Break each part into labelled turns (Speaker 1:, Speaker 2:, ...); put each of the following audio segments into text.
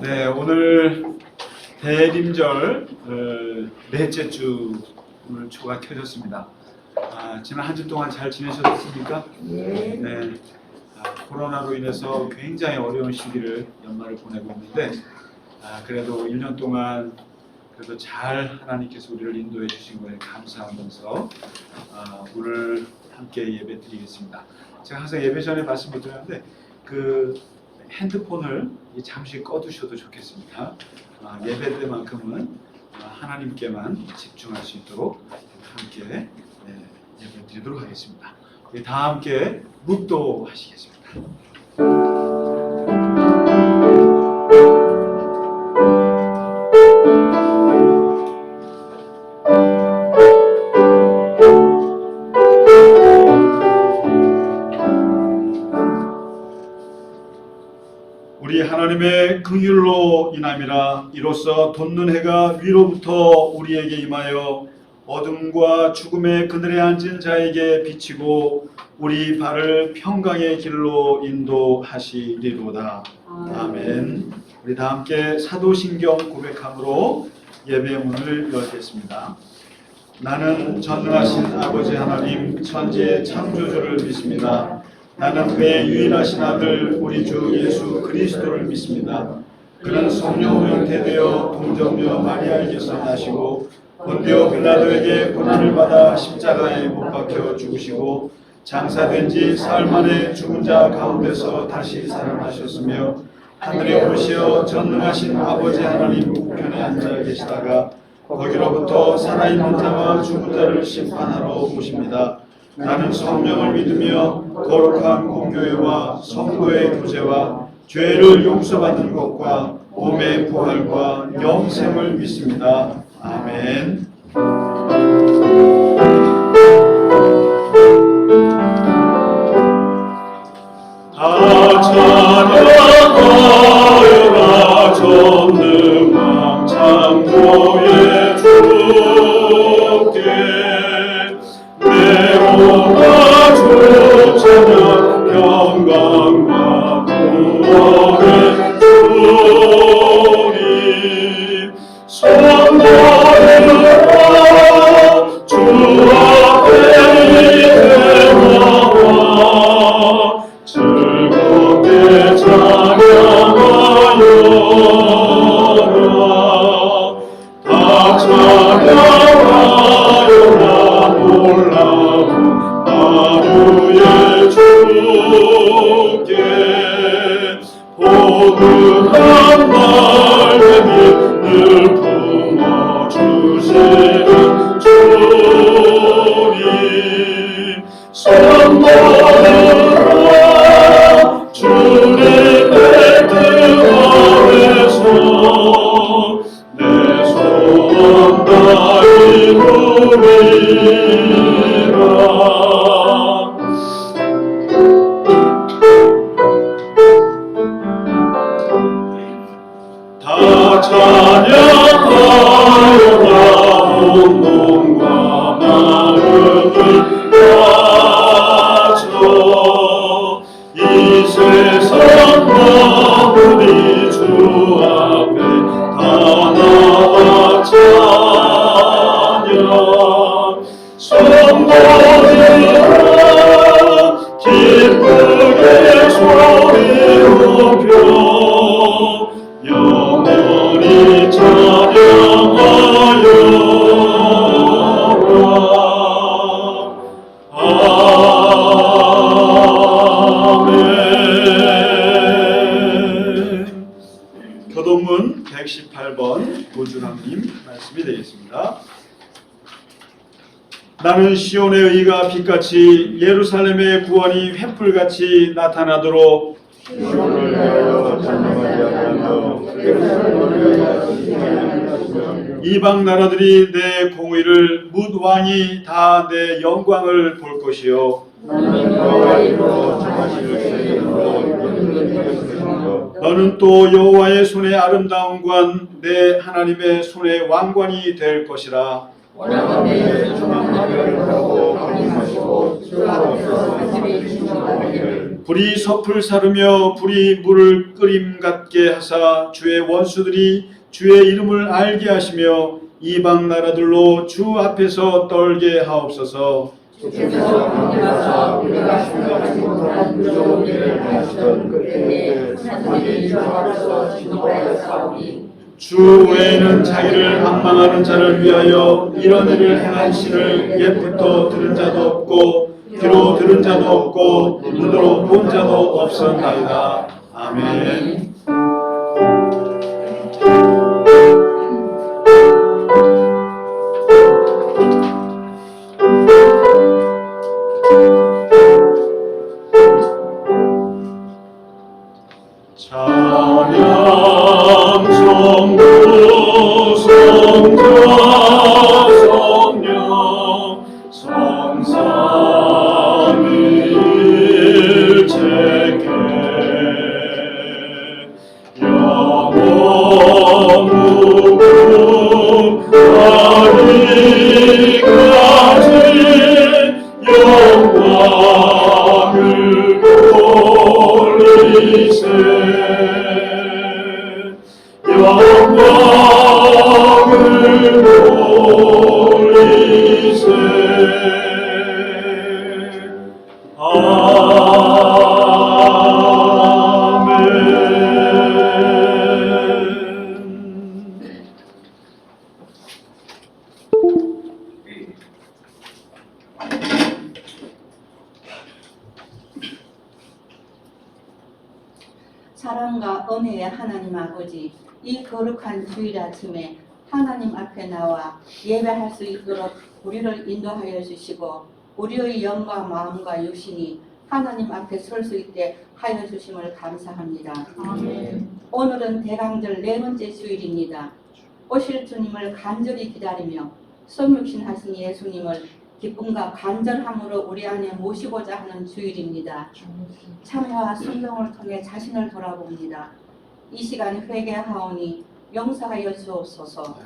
Speaker 1: 네, 오늘 대림절 넷째 주 오늘 초가 켜졌습니다. 지난 한 주 동안 잘 지내셨습니까? 네. 코로나로 인해서 굉장히 어려운 시기를 연말을 보내고 있는데 그래도 1년 동안 그래도 잘 하나님께서 우리를 인도해 주신 거에 감사하면서 오늘 함께 예배 드리겠습니다. 제가 항상 예배 전에 말씀을 드렸는데 그 핸드폰을 잠시 꺼두셔도 좋겠습니다. 예배 때만큼은 하나님께만 집중할 수 있도록 함께 예배 드리도록 하겠습니다. 우리 다 함께 묵도하시겠습니다. 우리 하나님의 긍휼로 인함이라. 이로써 돋는 해가 위로부터 우리에게 임하여 어둠과 죽음의 그늘에 앉은 자에게 비치고 우리 발을 평강의 길로 인도하시리로다. 아멘. 우리 다 함께 사도신경 고백함으로 예배 문을 열겠습니다. 나는 전능하신 아버지 하나님 천지의 창조주를 믿습니다. 나는 그의 유일하신 아들 우리 주 예수 그리스도를 믿습니다. 그는 성령으로 잉태되어 동정녀 마리아에게서 나시고 본디오 빌라도에게 고난을 받아 십자가에 못 박혀 죽으시고 장사된 지 사흘 만에 죽은 자 가운데서 다시 살아나셨으며 하늘에 오르시어 전능하신 아버지 하나님 우편에 앉아 계시다가 거기로부터 살아있는 자와 죽은 자를 심판하러 오십니다. 나는 성령을 믿으며 거룩한 공교회와 성도의 교제와 죄를 용서받는 것과 몸의 부활과 영생을 믿습니다. 아멘. 다 찬양하여라 전능한 창조의 주께 내 몸과 주 찬양 평강과 구원의 주님 선포하라 주 앞에 나와 즐겁게 찬양하여라 다 찬양하여라 놀라운 하루의 주께 포근한 날개를 늘 품어주시는 주님 선포하라 주님의 뜻 아래서 내 소원 다 이루리라. 다 찬양하여라 온 몸과 마음을 바쳐 이 세상 만물이 주 앞에 다 나와 찬양 선포하라 기쁘게 소리 높여 영원히 찬양하여라. 아멘. 교동문 118번 고준학님 말씀이 되겠습니다. 나는 시온의 의가 빛같이 예루살렘의 구원이 횃불같이 나타나도록
Speaker 2: 시온을 위하여 찬양하지 아니하며
Speaker 1: 이방 나라들이 내 공의를 뭇 왕이 다 내 영광을 볼 것이요 너는 또 여호와의 손의 아름다운 관 내 하나님의 손의 왕관이 될 것이라.
Speaker 2: 원하는 충만하게 하고 강림하시고 수고하셔서 하늘의 충만하기를
Speaker 1: 불이 섭을 사르며 불이 물을 끓임 같게 하사 주의 원수들이 주의 이름을 알게 하시며 이방 나라들로 주 앞에서 떨게 하옵소서.
Speaker 2: 주께서 강림하사 우리가 생각하지 못한 그 좋은 일을 하시던 그때에 사탄이 주 앞에서 진동하였사오니
Speaker 1: 주 외에는 자기를 악망하는 자를 위하여 이런 일을 행한 신을 옛부터 들은 자도 없고 귀로 들은 자도 없고 눈으로 본 자도 없었나이다. 아멘. 찬양 성부 성자 성령 성삼위일체께 영원 무궁하리까지 영광을 돌리세. 영광을 돌리세. 아멘.
Speaker 3: 사랑과 은혜의 하나님 아버지, 이 거룩한 주일 아침에 하나님 앞에 나와 예배할 수 있도록 우리를 인도하여 주시고 우리의 영과 마음과 육신이 하나님 앞에 설 수 있게 하여 주심을 감사합니다.
Speaker 2: 아멘.
Speaker 3: 오늘은 대강절 네 번째 주일입니다. 오실 주님을 간절히 기다리며 성육신 하신 예수님을 기쁨과 간절함으로 우리 안에 모시고자 하는 주일입니다. 참회와 순종을 통해 자신을 돌아봅니다. 이 시간 회개하오니 용서하여 주옵소서.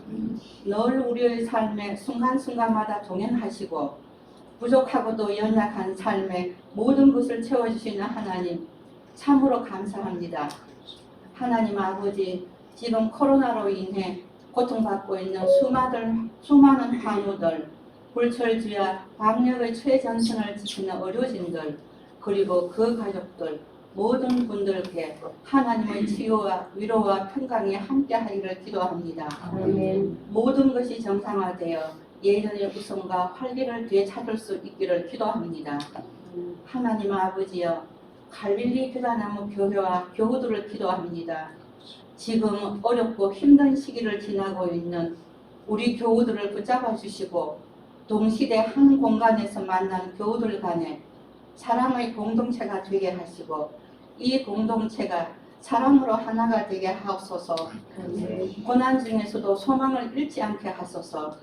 Speaker 3: 늘 우리의 삶에 순간순간마다 동행하시고 부족하고도 연약한 삶에 모든 것을 채워주시는 하나님 참으로 감사합니다. 하나님 아버지, 지금 코로나로 인해 고통받고 있는 수많은 환우들, 불철주야 방역의 최전선을 지키는 의료진들, 그리고 그 가족들 모든 분들께 하나님의 치유와 위로와 평강이 함께하기를 기도합니다.
Speaker 2: 아멘.
Speaker 3: 모든 것이 정상화되어 예전의 웃음과 활기를 되찾을 수 있기를 기도합니다. 하나님 아버지여, 갈릴리 교단나무 교회와 교우들을 기도합니다. 지금 어렵고 힘든 시기를 지나고 있는 우리 교우들을 붙잡아 주시고 동시대 한 공간에서 만난 교우들 간에 사랑의 공동체가 되게 하시고 이 공동체가 사랑으로 하나가 되게 하옵소서. 고난 중에서도 소망을 잃지 않게 하소서.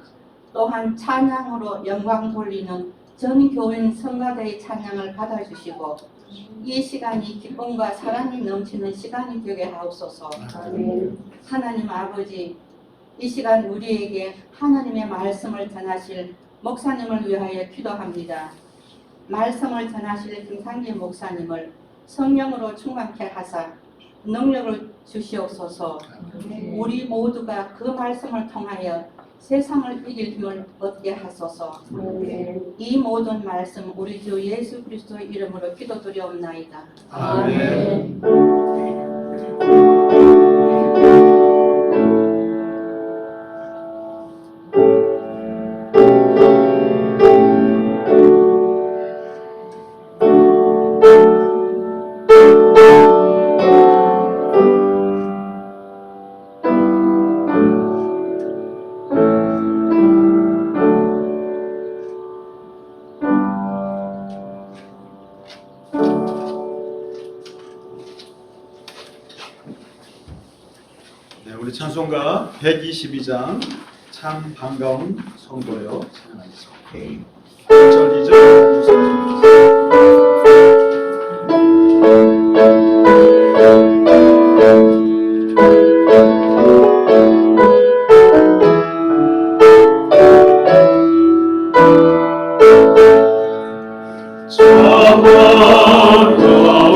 Speaker 3: 또한 찬양으로 영광 돌리는 전 교인 성가대의 찬양을 받아주시고 이 시간이 기쁨과 사랑이 넘치는 시간이 되게 하옵소서. 하나님 아버지, 이 시간 우리에게 하나님의 말씀을 전하실 목사님을 위하여 기도합니다. 말씀을 전하실 김상기 목사님을 성령으로 충만케 하사 능력을 주시옵소서. 우리 모두가 그 말씀을 통하여 세상을 이길 힘을 얻게 하소서. 이 모든 말씀 우리 주 예수 그리스도의 이름으로 기도드리옵나이다.
Speaker 1: 아멘. 네, 우리 찬송가 122장 참 반가운 성도여 찬양하겠습니다. 1절 2절 참 반가운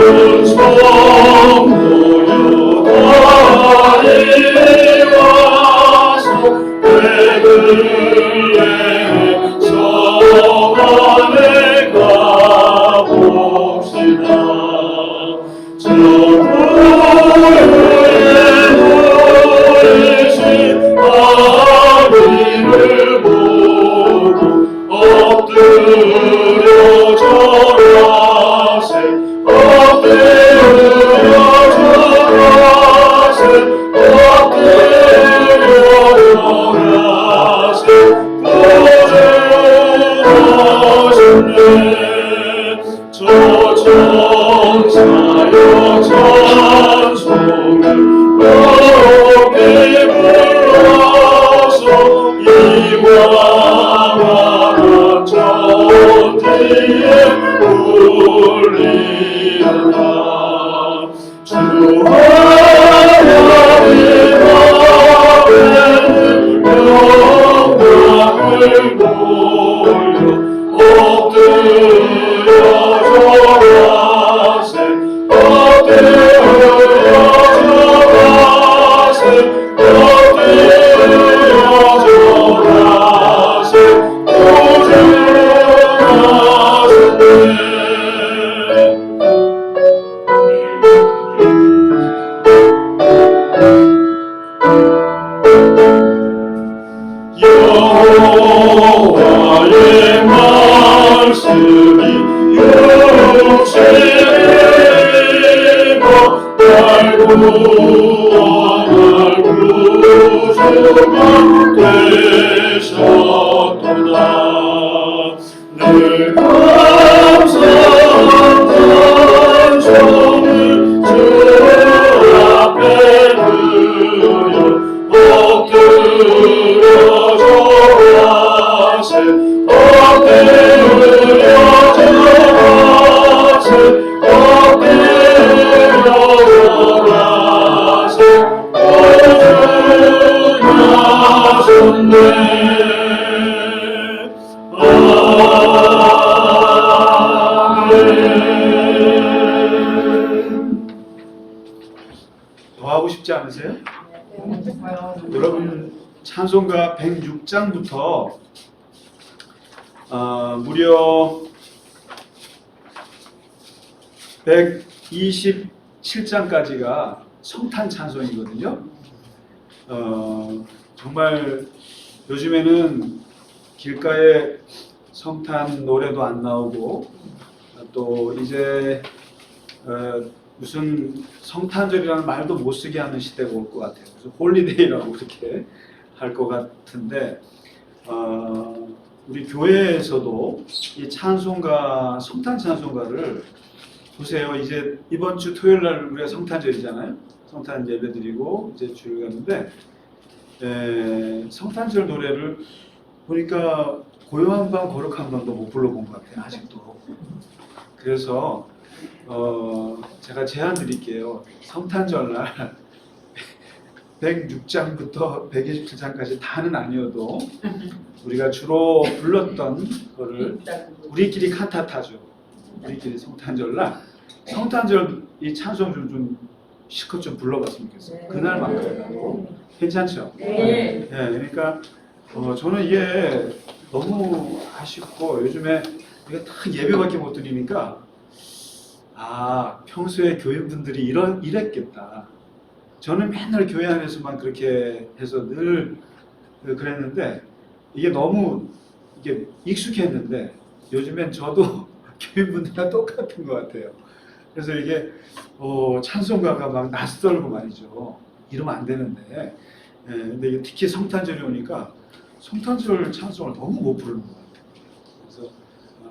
Speaker 2: 구원을 구주가 되셨도다. 늘 감사한 정을 주 앞에 드려 엎드려 절하세 엎드려 절하세 엎드려 절하세 구주하셨네. 아멘.
Speaker 1: 더 하고 싶지 않으세요? 여러분 찬송가 106장부터 무려 127장까지가 성탄 찬송이거든요. 정말 요즘에는 길가에 성탄 노래도 안 나오고 또 이제 무슨 성탄절이라는 말도 못 쓰게 하는 시대가 올 것 같아요. 그래서 홀리데이라고 그렇게 할 것 같은데 우리 교회에서도 이 찬송가, 성탄 찬송가를 보세요. 이제 이번 주 토요일 날 우리가 성탄절이잖아요. 성탄 예배 드리고 이제 주일 갔는데 성탄절 노래를 보니까 고요한 밤 거룩한 밤도 못 불러본 것 같아요. 아직도. 그래서 제가 제안 드릴게요. 성탄절 날 106장부터 127장까지 다는 아니어도 우리가 주로 불렀던 거를 우리끼리 칸타타죠. 우리끼리 성탄절 날 성탄절 이 찬송 좀 실컷 좀 불러봤으면 좋겠어요. 그날만큼이라도 괜찮죠?
Speaker 3: 네.
Speaker 1: 그러니까 저는 이게 너무 아쉽고 요즘에 이게 다 예배밖에 못 드리니까 평소에 교인분들이 이랬겠다. 저는 맨날 교회 안에서만 그렇게 해서 늘 그랬는데 이게 너무 이게 익숙했는데 요즘엔 저도 교인분들이랑 똑같은 것 같아요. 그래서 이게 찬송가가 막 낯설고 말이죠. 이러면 안 되는데 근데 이게 특히 성탄절이 오니까 성탄절 찬송을 너무 못 부르는 것 같아요. 그래서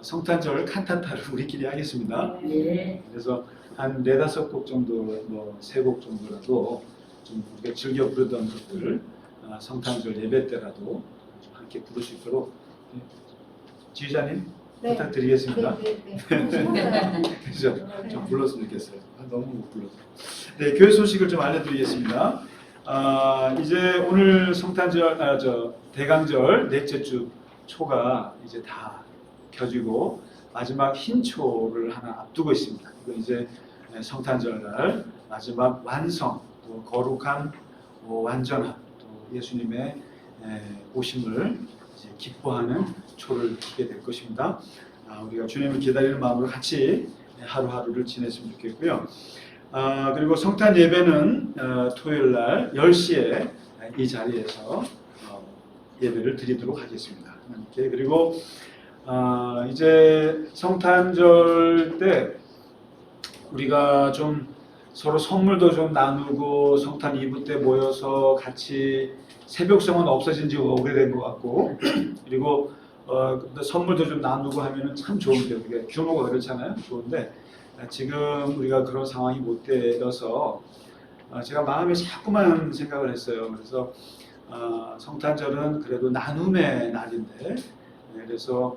Speaker 1: 성탄절 칸타타를 우리끼리 하겠습니다.
Speaker 3: 네.
Speaker 1: 그래서 한 4-5곡 정도, 3곡 정도라도 좀 우리가 즐겨 부르던 것들 성탄절 예배 때라도 좀 함께 부를 수 있도록 지휘자님 부탁드리겠습니다. 그죠? 좀 불렀으면 좋겠어요. 너무 못 불러서. 네, 교회 소식을 좀 알려드리겠습니다. 이제 오늘 성탄절, 대강절 넷째 주 초가 이제 다 켜지고 마지막 흰 초를 하나 앞두고 있습니다. 이거 이제 성탄절 날 마지막 완성, 또 거룩한 완전한 또 예수님의 오심을 이제 기뻐하는 초를 켜게 될 것입니다. 우리가 주님을 기다리는 마음으로 같이 하루하루를 지냈으면 좋겠고요. 그리고 성탄 예배는 토요일 날 10시에 이 자리에서 예배를 드리도록 하겠습니다. 하나님께. 그리고 이제 성탄절 때 우리가 좀 서로 선물도 좀 나누고 성탄 이브 때 모여서 같이 새벽성은 없어진 지 오래된 것 같고 그리고 선물도 좀 나누고 하면은 참 좋은데요. 그게 규모가 그렇잖아요. 좋은데 지금 우리가 그런 상황이 못 되어서 제가 마음에 자꾸만 생각을 했어요. 그래서 성탄절은 그래도 나눔의 날인데 그래서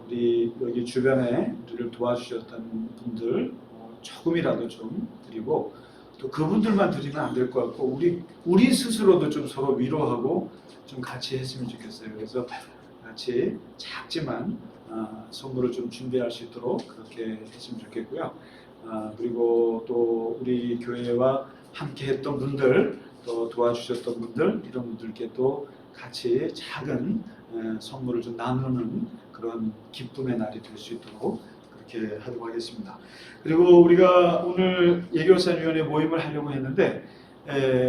Speaker 1: 우리 여기 주변에 우리를 도와주셨던 분들 조금이라도 좀 드리고 또 그분들만 드리면 안 될 것 같고 우리 스스로도 좀 서로 위로하고 좀 같이 했으면 좋겠어요. 그래서 같이 작지만 선물을 좀 준비할 수 있도록 그렇게 했으면 좋겠고요. 그리고 또 우리 교회와 함께 했던 분들 또 도와주셨던 분들 이런 분들께 또 같이 작은 선물을 좀 나누는 그런 기쁨의 날이 될 수 있도록 그렇게 하도록 하겠습니다. 그리고 우리가 오늘 예교사위원회 모임을 하려고 했는데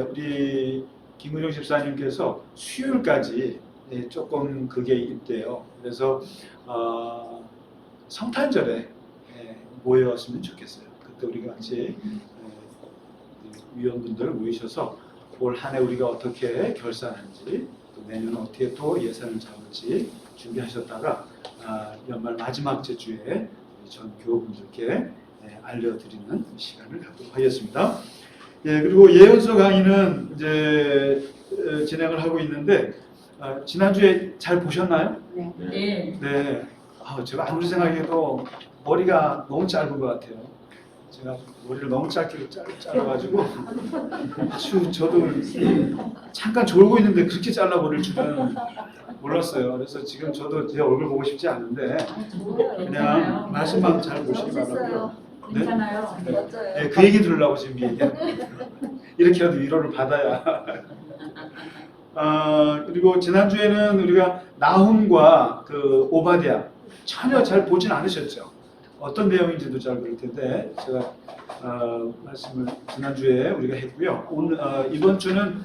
Speaker 1: 우리 김근영 집사님께서 수요일까지 조금 그게 있대요. 그래서 성탄절에 모였으면 좋겠어요. 그때 우리가 같이 위원분들 모이셔서 올 한 해 우리가 어떻게 결산하는지 또 내년 어떻게 또 예산을 잡을지 준비하셨다가 연말 마지막 주에 전 교우분들께 알려드리는 시간을 갖도록 하겠습니다. 예, 그리고 예언서 강의는 이제 진행을 하고 있는데 지난주에 잘 보셨나요?
Speaker 3: 네.
Speaker 1: 네. 제가 아무리 생각해도 머리가 너무 짧은 것 같아요. 제가 머리를 너무 짧게 잘라가지고 저도 잠깐 졸고 있는데 그렇게 잘라버릴 줄은 몰랐어요. 그래서 지금 저도 제 얼굴 보고 싶지 않은데 그냥 말씀만 잘 보시기 바라고요. 네?
Speaker 3: 괜찮아요.
Speaker 1: 네, 그 얘기 들으려고 지금 이렇게라도 위로를 받아야. 그리고 지난주에는 우리가 나훔과 그 오바댜 전혀 잘 보진 않으셨죠? 어떤 내용인지도 잘 모를 텐데 제가 말씀을 지난주에 우리가 했고요. 오늘 이번 주는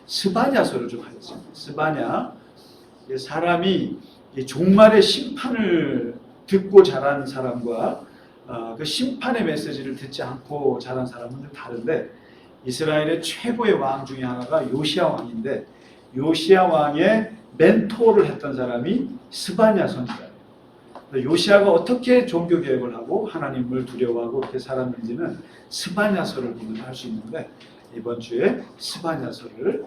Speaker 1: 스바냐서를 좀 하겠습니다. 스바냐, 사람이 이 종말의 심판을 듣고 자란 사람과 그 심판의 메시지를 듣지 않고 자란 사람은 다른데, 이스라엘의 최고의 왕 중에 하나가 요시야 왕인데 요시야 왕의 멘토를 했던 사람이 스바냐 선지자예요. 요시야가 어떻게 종교 개혁을 하고 하나님을 두려워하고 그렇게 살았는지는 스바냐서를 보면 알 수 있는데, 이번 주에 스바냐서를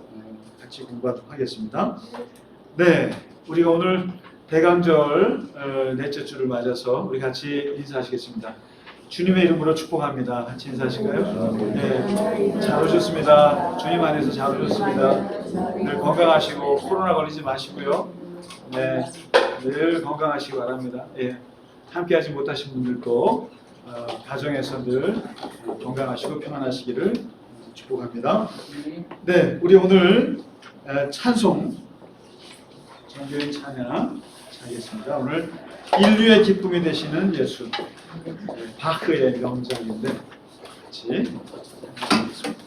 Speaker 1: 같이 공부하도록 하겠습니다. 네, 우리가 오늘 대강절 넷째 주를 맞아서 우리 같이 인사하시겠습니다. 주님의 이름으로 축복합니다. 같이 인사하실까요? 네, 잘 오셨습니다. 주님 안에서 잘 오셨습니다. 늘 건강하시고 코로나 걸리지 마시고요. 네, 늘 건강하시기 바랍니다. 예, 함께하지 못하신 분들도 가정에서 늘 건강하시고 평안하시기를 축복합니다. 네, 우리 오늘 찬송 정교인 찬양 하겠습니다. 오늘 인류의 기쁨이 되시는 예수, 바흐의 명작인데 같이 하겠습니다.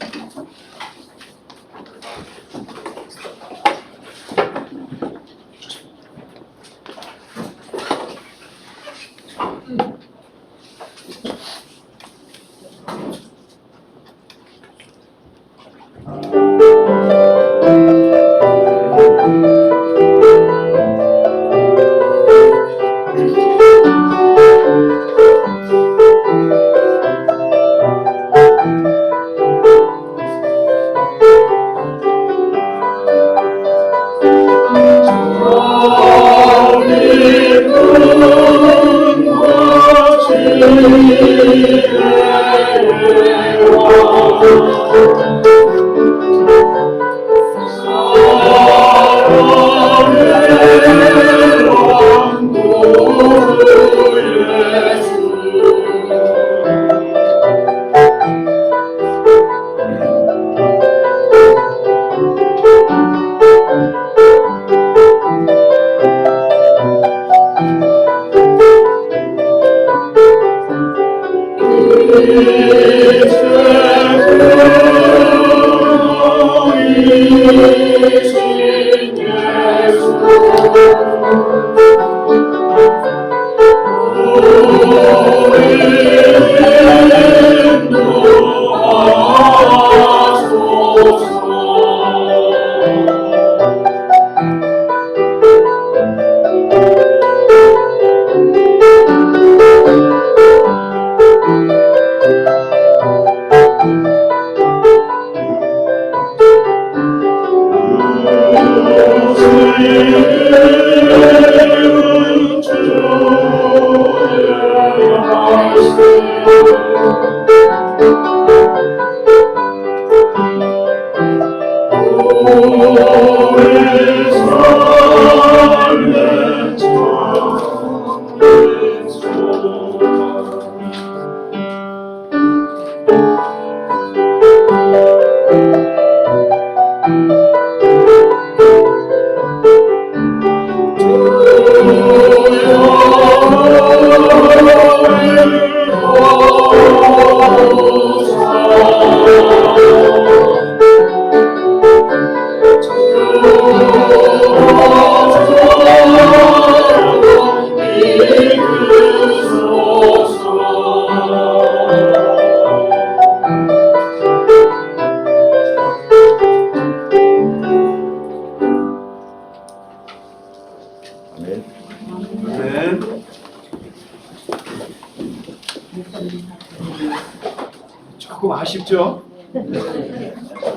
Speaker 1: 쉽죠?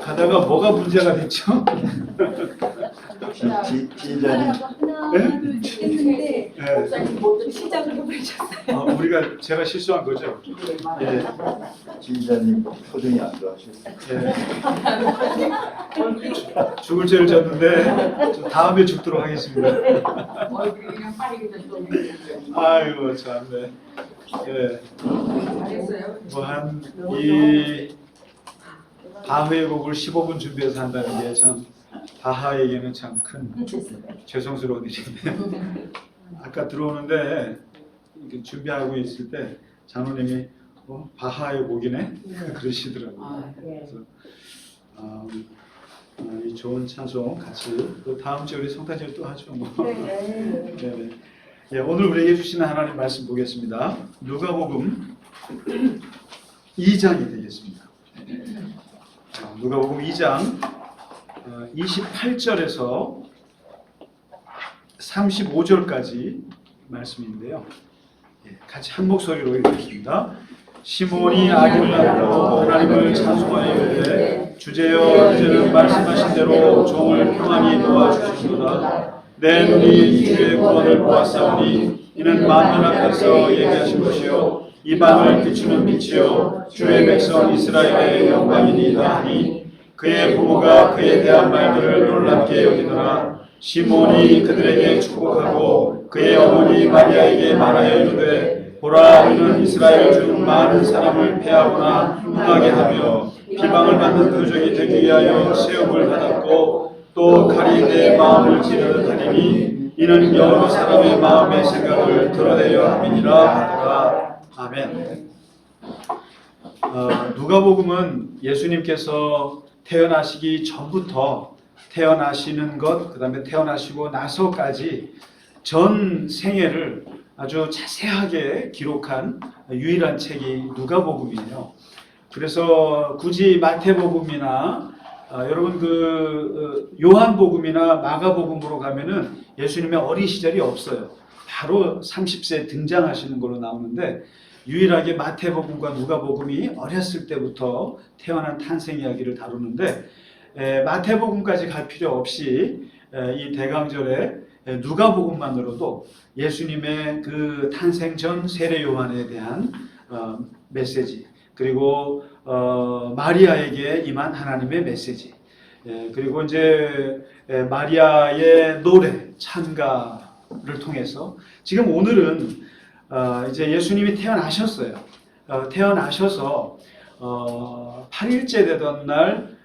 Speaker 1: 가다가 뭐가 문제가 됐죠?
Speaker 2: 지자님
Speaker 1: 네? 네.
Speaker 3: 시작을 해버리셨어요.
Speaker 1: 우리가 제가 실수한 거죠? 예.
Speaker 2: 지자님 표정이 안 좋아하셨어요.
Speaker 1: 예. 죽을 죄를 졌는데 좀 다음에 죽도록 하겠습니다. 아이고 참네. 예. 뭐한이 바하의 곡을 15분 준비해서 한다는 게 참 바하에게는 참 큰 죄송스러운 일인데 아까 들어오는데 이렇게 준비하고 있을 때 장로님이 바하의 곡이네 그러시더라고요. 그래서 이 좋은 찬송 같이 또 다음 주에 우리 성탄절 또 하죠 뭐. 네. 예, 오늘 우리에게 주시는 하나님 말씀 보겠습니다. 누가복음 2장이 되겠습니다. 누가복음 2장 28절에서 35절까지 말씀인데요. 같이 한 목소리로 읽겠습니다. 시몬이 아기를 낳고 하나님을 찬송하여 이르되 주제여 이제는 말씀하신 대로 종을 평안히 놓아주시도다. 내 눈이 주의 구원을 보았사오니 이는 만민 앞에서 얘기하신 것이요 이 밤을 비추는 빛이요 주의 백성 이스라엘의 영광이니이다 하니 그의 부모가 그에 대한 말들을 놀랍게 여기더라. 시몬이 그들에게 축복하고 그의 어머니 마리아에게 말하여 이르되 보라 이는 이스라엘 중 많은 사람을 패하거나 흥하게 하며 비방을 받는 표적이 되기 위하여 시험을 받았고 또 가리내 마음을 찌르는 하리니 이는 여러 사람의 마음의 생각을 드러내려 함이니라 하더라. 아멘. 누가복음은 예수님께서 태어나시기 전부터 태어나시는 것, 그 다음에 태어나시고 나서까지 전 생애를 아주 자세하게 기록한 유일한 책이 누가복음이에요. 그래서 굳이 마태복음이나 여러분 요한복음이나 마가복음으로 가면은 예수님의 어린 시절이 없어요. 바로 30세 등장하시는 걸로 나오는데 유일하게 마태복음과 누가복음이 어렸을 때부터 태어난 탄생 이야기를 다루는데 마태복음까지 갈 필요 없이 이 대강절에 누가복음만으로도 예수님의 그 탄생 전 세례 요한에 대한 메시지 그리고 마리아에게 임한 하나님의 메시지 그리고 이제 마리아의 노래 찬가를 통해서 지금 오늘은 이제 예수님이 태어나셨어요. 태어나셔서 8일째 되던 날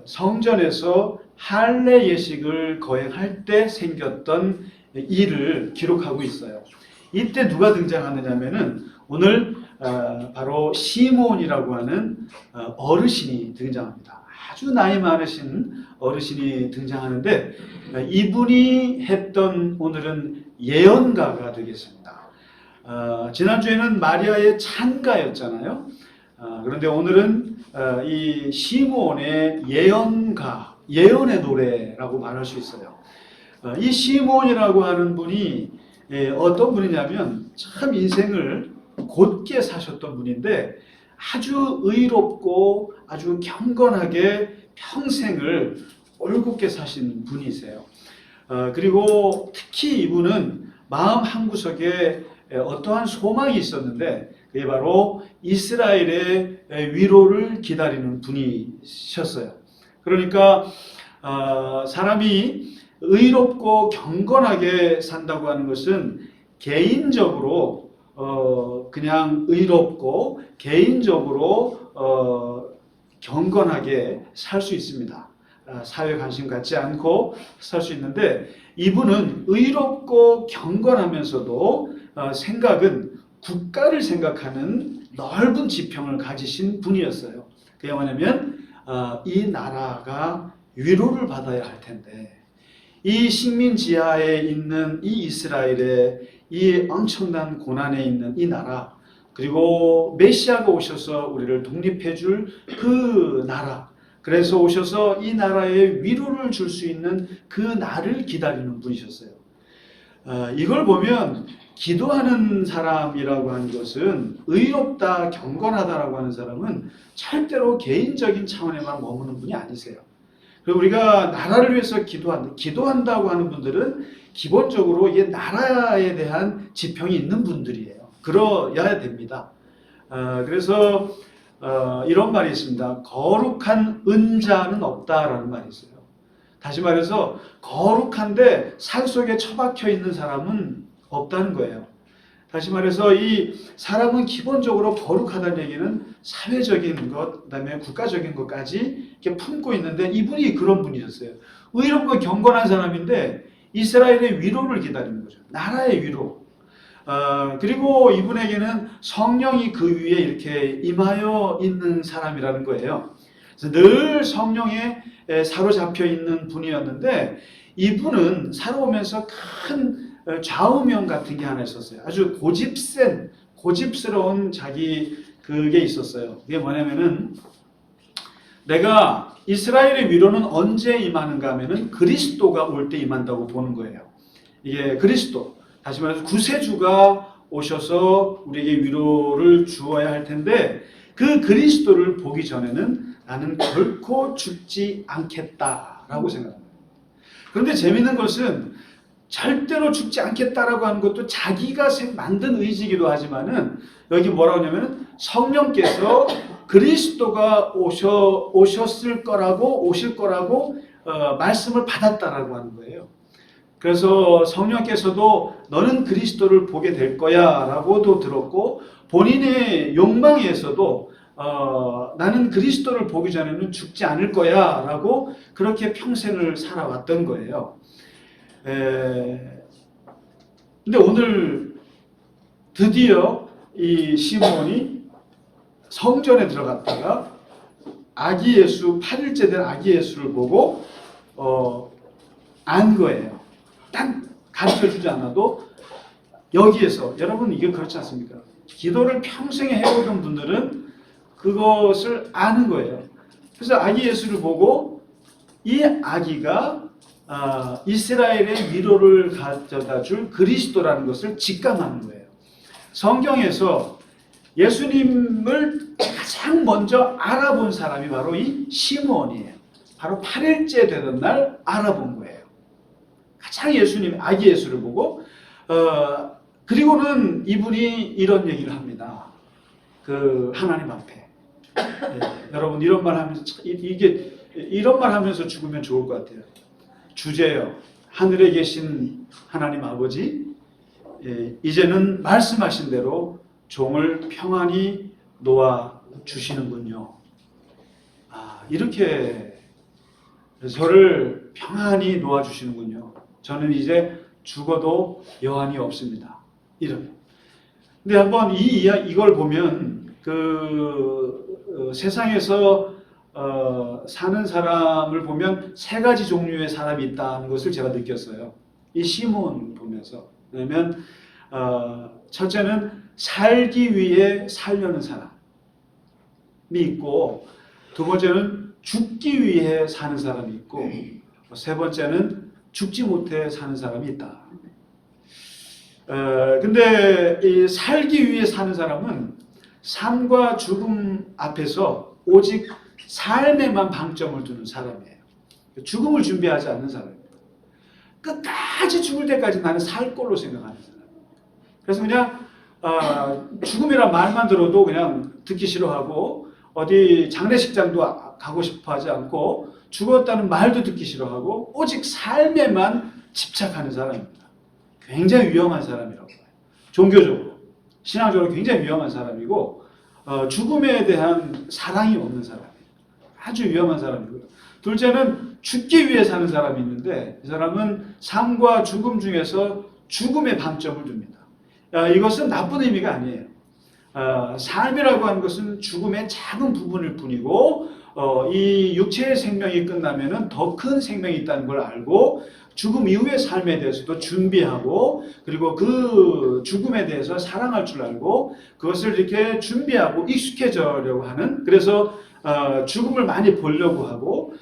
Speaker 1: 성전에서 할례 예식을 거행할 때 생겼던 일을 기록하고 있어요. 이때 누가 등장하느냐면은 오늘 바로 시몬이라고 하는 어르신이 등장합니다. 아주 나이 많으신 어르신이 등장하는데 이분이 했던 오늘은 예언가가 되겠습니다. 지난주에는 마리아의 찬가였잖아요. 그런데 오늘은 이 시몬의 예언가, 예언의 노래라고 말할 수 있어요. 이 시몬이라고 하는 분이 어떤 분이냐면 참 인생을 곧게 사셨던 분인데 아주 의롭고 아주 경건하게 평생을 올곧게 사신 분이세요. 그리고 특히 이분은 마음 한구석에 어떠한 소망이 있었는데 그게 바로 이스라엘의 위로를 기다리는 분이셨어요. 그러니까 사람이 의롭고 경건하게 산다고 하는 것은 개인적으로 그냥 의롭고 개인적으로 경건하게 살 수 있습니다. 사회 관심 갖지 않고 살 수 있는데 이분은 의롭고 경건하면서도 생각은 국가를 생각하는 넓은 지평을 가지신 분이었어요. 그게 뭐냐면 이 나라가 위로를 받아야 할 텐데 이 식민 지하에 있는 이 이스라엘의 이 엄청난 고난에 있는 이 나라 그리고 메시아가 오셔서 우리를 독립해 줄 그 나라 그래서 오셔서 이 나라에 위로를 줄 수 있는 그 날을 기다리는 분이셨어요. 이걸 보면 기도하는 사람이라고 하는 것은 의롭다, 경건하다라고 하는 사람은 절대로 개인적인 차원에만 머무는 분이 아니세요. 그리고 우리가 나라를 위해서 기도한다고 하는 분들은 기본적으로 이게 나라에 대한 지평이 있는 분들이에요. 그러야 됩니다. 그래서 이런 말이 있습니다. 거룩한 은자는 없다라는 말이 있어요. 다시 말해서 거룩한데 산 속에 처박혀 있는 사람은 없다는 거예요. 다시 말해서 이 사람은 기본적으로 거룩하다는 얘기는 사회적인 것, 그다음에 국가적인 것까지 이렇게 품고 있는데 이분이 그런 분이셨어요. 의롭고 경건한 사람인데 이스라엘의 위로를 기다리는 거죠. 나라의 위로. 그리고 이분에게는 성령이 그 위에 이렇게 임하여 있는 사람이라는 거예요. 그래서 늘 성령에 사로잡혀 있는 분이었는데 이분은 살아오면서 큰 좌우명 같은 게 하나 있었어요. 아주 고집스러운 자기 그게 있었어요. 그게 뭐냐면은 내가 이스라엘의 위로는 언제 임하는가 하면은 그리스도가 올 때 임한다고 보는 거예요. 이게 그리스도, 다시 말해서 구세주가 오셔서 우리에게 위로를 주어야 할 텐데 그 그리스도를 보기 전에는 나는 결코 죽지 않겠다라고 생각합니다. 그런데 재밌는 것은 절대로 죽지 않겠다라고 하는 것도 자기가 만든 의지이기도 하지만은 여기 뭐라고 하냐면 성령께서 그리스도가 오실 거라고 말씀을 받았다라고 하는 거예요. 그래서 성령께서도 너는 그리스도를 보게 될 거야 라고도 들었고 본인의 욕망에서도 나는 그리스도를 보기 전에는 죽지 않을 거야 라고 그렇게 평생을 살아왔던 거예요. 근데 오늘 드디어 이 시므온이 성전에 들어갔다가 아기 예수, 8일째 된 아기 예수를 보고 안 거예요. 딱 가르쳐주지 않아도 여기에서, 여러분 이게 그렇지 않습니까? 기도를 평생에 해오던 분들은 그것을 아는 거예요. 그래서 아기 예수를 보고 이 아기가 이스라엘의 위로를 가져다 줄 그리스도라는 것을 직감하는 거예요. 성경에서 예수님을 가장 먼저 알아본 사람이 바로 이 시므온이에요. 바로 8일째 되던 날 알아본 거예요. 가장 예수님, 아기 예수를 보고 그리고는 이분이 이런 얘기를 합니다. 그 하나님 앞에 여러분 이런 말 하면서 이런 말 하면서 죽으면 좋을 것 같아요. 주제요, 하늘에 계신 하나님 아버지, 이제는 말씀하신 대로 종을 평안히 놓아 주시는군요. 이렇게 저를 평안히 놓아 주시는군요. 저는 이제 죽어도 여한이 없습니다. 이런. 근데 한번 이걸 보면 세상에서 사는 사람을 보면 세 가지 종류의 사람이 있다는 것을 제가 느꼈어요. 이 시므온 보면서. 왜냐면 첫째는 살기 위해 살려는 사람이 있고, 두 번째는 죽기 위해 사는 사람이 있고, 세 번째는 죽지 못해 사는 사람이 있다. 근데 이 살기 위해 사는 사람은 삶과 죽음 앞에서 오직 삶에만 방점을 두는 사람이에요. 죽음을 준비하지 않는 사람입니다. 끝까지 죽을 때까지 나는 살 걸로 생각하는 사람이에요. 그래서 그냥 죽음이란 말만 들어도 그냥 듣기 싫어하고 어디 장례식장도 가고 싶어 하지 않고 죽었다는 말도 듣기 싫어하고 오직 삶에만 집착하는 사람입니다. 굉장히 위험한 사람이라고 봐요. 종교적으로, 신앙적으로 굉장히 위험한 사람이고 죽음에 대한 사랑이 없는 사람이에요. 아주 위험한 사람이고요. 둘째는 죽기 위해 사는 사람이 있는데 이 사람은 삶과 죽음 중에서 죽음에 방점을 둡니다. 이것은 나쁜 의미가 아니에요. 삶이라고 하는 것은 죽음의 작은 부분일 뿐이고 이 육체의 생명이 끝나면은 더 큰 생명이 있다는 걸 알고 죽음 이후의 삶에 대해서도 준비하고 그리고 그 죽음에 대해서 사랑할 줄 알고 그것을 이렇게 준비하고 익숙해져려고 하는 그래서 죽음을 많이 보려고 하고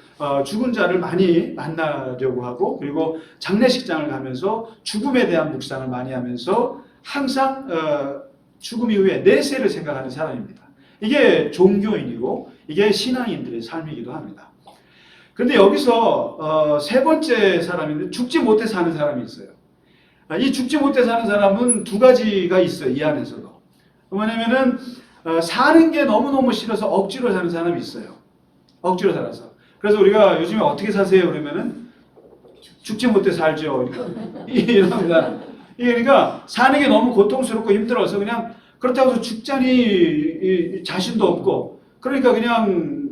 Speaker 1: 죽은 자를 많이 만나려고 하고 그리고 장례식장을 가면서 죽음에 대한 묵상을 많이 하면서 항상 죽음 이후에 내세를 생각하는 사람입니다. 이게 종교인이고 이게 신앙인들의 삶이기도 합니다. 그런데 여기서 세 번째 사람인데 죽지 못해 사는 사람이 있어요. 이 죽지 못해 사는 사람은 두 가지가 있어요. 이 안에서도. 뭐냐면은 사는 게 너무너무 싫어서 억지로 사는 사람이 있어요. 억지로 살아서. 그래서 우리가 요즘에 어떻게 사세요? 그러면은 죽지 못해 살죠. 이럽니다. 그러니까 사는 게 너무 고통스럽고 힘들어서 그냥 그렇다고 해서 죽자니 자신도 없고 그러니까 그냥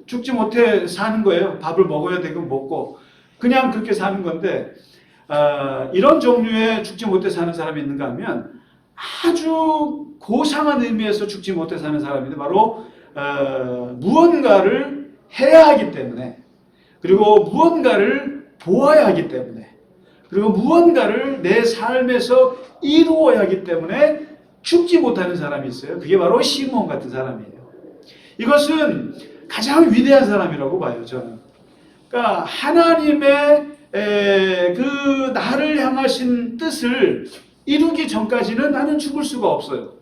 Speaker 1: 죽지 못해 사는 거예요. 밥을 먹어야 되고 먹고 그냥 그렇게 사는 건데 이런 종류의 죽지 못해 사는 사람이 있는가 하면 아주 고상한 의미에서 죽지 못해 사는 사람인데 바로 무언가를 해야 하기 때문에 그리고 무언가를 보아야 하기 때문에 그리고 무언가를 내 삶에서 이루어야 하기 때문에 죽지 못하는 사람이 있어요. 그게 바로 시몬 같은 사람이에요. 이것은 가장 위대한 사람이라고 봐요, 저는. 그러니까 하나님의 그 나를 향하신 뜻을 이루기 전까지는 나는 죽을 수가 없어요.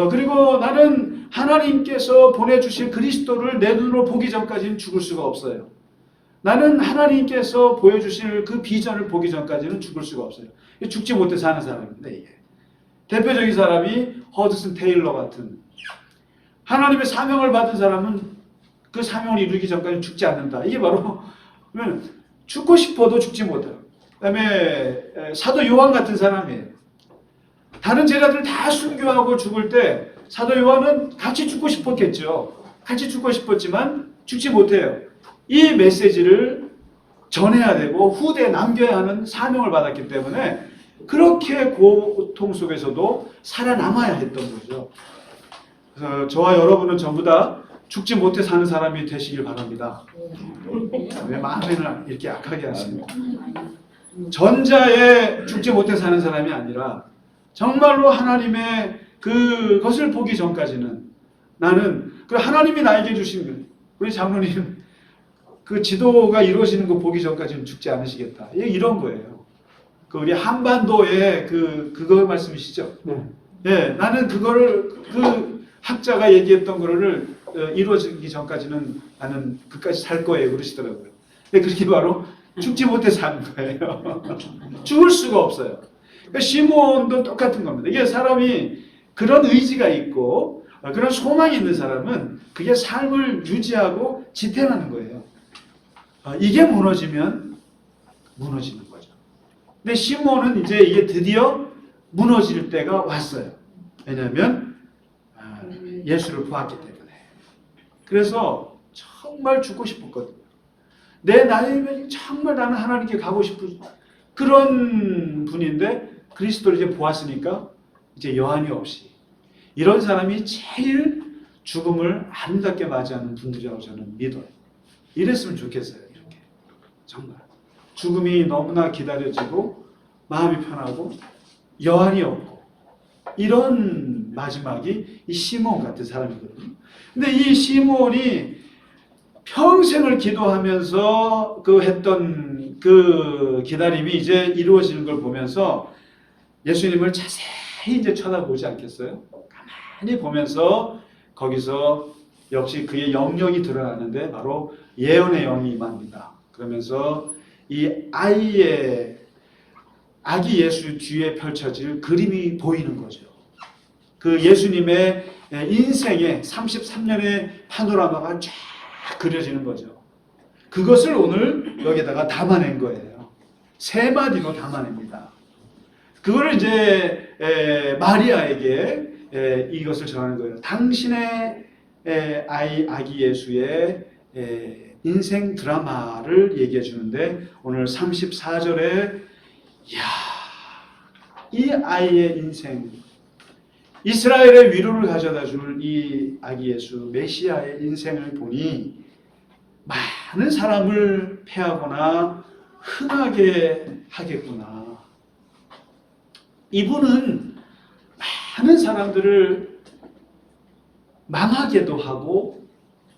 Speaker 1: 그리고 나는 하나님께서 보내주신 그리스도를 내 눈으로 보기 전까지는 죽을 수가 없어요. 나는 하나님께서 보여주실 그 비전을 보기 전까지는 죽을 수가 없어요. 죽지 못해 사는 사람입니다, 이게. 대표적인 사람이 허드슨 테일러 같은 하나님의 사명을 받은 사람은 그 사명을 이루기 전까지 죽지 않는다. 이게 바로 죽고 싶어도 죽지 못해요. 그 다음에 사도 요한 같은 사람이에요. 다른 제자들 다 순교하고 죽을 때 사도 요한은 같이 죽고 싶었겠죠. 같이 죽고 싶었지만 죽지 못해요. 이 메시지를 전해야 되고 후대에 남겨야 하는 사명을 받았기 때문에 그렇게 고통 속에서도 살아남아야 했던 거죠. 그래서 저와 여러분은 전부 다 죽지 못해 사는 사람이 되시길 바랍니다. 왜 마음에는 이렇게 약하게 하십니까? 전자에 죽지 못해 사는 사람이 아니라 정말로 하나님의 그것을 보기 전까지는 나는 그 하나님이 나에게 주신 우리 장로님 그 지도가 이루어지는 거 보기 전까지는 죽지 않으시겠다. 이런 거예요. 그 우리 한반도의 그거 말씀이시죠? 네, 나는 그거를 그 학자가 얘기했던 거를 이루어지기 전까지는 나는 끝까지 살 거예요. 그러시더라고요. 근데 그게 바로 죽지 못해 사는 거예요. 죽을 수가 없어요. 그러니까 시몬도 똑같은 겁니다. 이게 사람이 그런 의지가 있고 그런 소망이 있는 사람은 그게 삶을 유지하고 지탱하는 거예요. 이게 무너지면 무너지는 거죠. 근데 시몬은 이제 이게 드디어 무너질 때가 왔어요. 왜냐하면 예수를 보았기 때문에. 그래서 정말 죽고 싶었거든요. 내 나이면 정말 나는 하나님께 가고 싶은 그런 분인데 그리스도를 이제 보았으니까 이제 여한이 없이 이런 사람이 제일 죽음을 아름답게 맞이하는 분들이라고 저는 믿어요. 이랬으면 좋겠어요. 이렇게 정말 죽음이 너무나 기다려지고 마음이 편하고 여한이 없고 이런 마지막이 이 시몬 같은 사람이거든요. 근데 이 시몬이 평생을 기도하면서 했던 그 기다림이 이제 이루어지는 걸 보면서 예수님을 자세히 이제 쳐다보지 않겠어요? 가만히 보면서 거기서 역시 그의 영역이 드러나는데 바로 예언의 영이 임합니다. 그러면서 이 아기 예수 뒤에 펼쳐질 그림이 보이는 거죠. 그 예수님의 인생의 33년의 파노라마가 쫙 그려지는 거죠. 그것을 오늘 여기다가 담아낸 거예요. 세 마디로 담아냅니다. 그거를 이제 마리아에게 이것을 전하는 거예요. 당신의 아기 예수의 인생 드라마를 얘기해 주는데 오늘 34절에 이야, 이 아이의 인생 이스라엘의 위로를 가져다 줄 이 아기 예수 메시아의 인생을 보니 많은 사람을 패하거나 흥하게 하겠구나. 이분은 많은 사람들을 망하게도 하고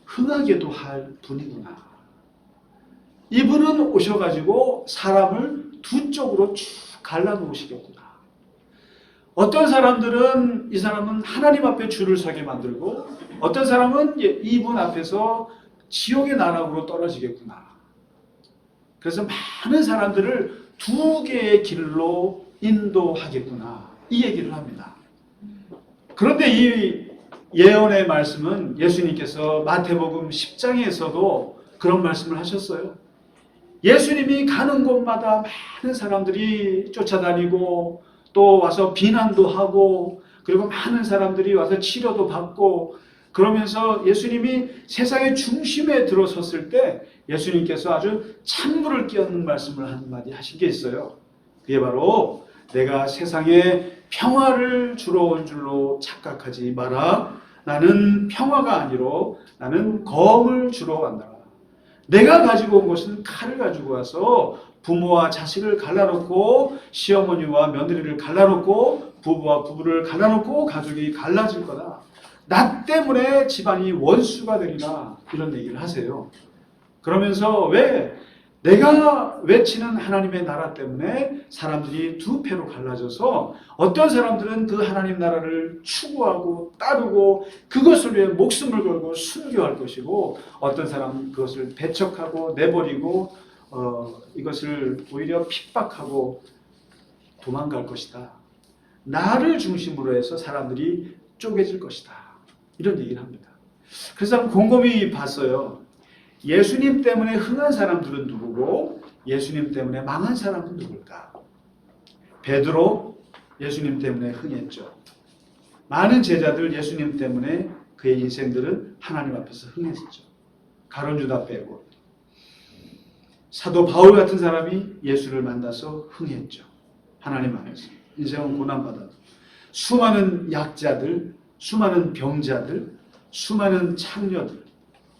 Speaker 1: 흥하게도 할 분이구나. 이분은 오셔가지고 사람을 두 쪽으로 쭉 갈라놓으시겠구나. 어떤 사람들은 이 사람은 하나님 앞에 줄을 서게 만들고 어떤 사람은 이분 앞에서 지옥의 나락으로 떨어지겠구나. 그래서 많은 사람들을 두 개의 길로 인도하겠구나. 이 얘기를 합니다. 그런데 이 예언의 말씀은 예수님께서 마태복음 10장에서도 그런 말씀을 하셨어요. 예수님이 가는 곳마다 많은 사람들이 쫓아다니고 또 와서 비난도 하고 그리고 많은 사람들이 와서 치료도 받고 그러면서 예수님이 세상의 중심에 들어섰을 때 예수님께서 아주 찬물을 끼얹는 말씀을 한마디 하신 게 있어요. 그게 바로 내가 세상에 평화를 주러 온 줄로 착각하지 마라. 나는 평화가 아니로 나는 검을 주러 왔다. 내가 가지고 온 것은 칼을 가지고 와서 부모와 자식을 갈라놓고 시어머니와 며느리를 갈라놓고 부부와 부부를 갈라놓고 가족이 갈라질 거다. 나 때문에 집안이 원수가 되리라. 이런 얘기를 하세요. 그러면서 왜 내가 외치는 하나님의 나라 때문에 사람들이 두 패로 갈라져서 어떤 사람들은 그 하나님 나라를 추구하고 따르고 그것을 위해 목숨을 걸고 순교할 것이고 어떤 사람은 그것을 배척하고 내버리고 이것을 오히려 핍박하고 도망갈 것이다. 나를 중심으로 해서 사람들이 쪼개질 것이다. 이런 얘기를 합니다. 그래서 곰곰이 봤어요. 예수님 때문에 흥한 사람들은 누구고 예수님 때문에 망한 사람은 누굴까? 베드로 예수님 때문에 흥했죠. 많은 제자들 예수님 때문에 그의 인생들은 하나님 앞에서 흥했었죠. 가룟 유다 빼고. 사도 바울 같은 사람이 예수를 만나서 흥했죠. 하나님 안에서. 인생은 고난받아도. 수많은 약자들, 수많은 병자들, 수많은 창녀들,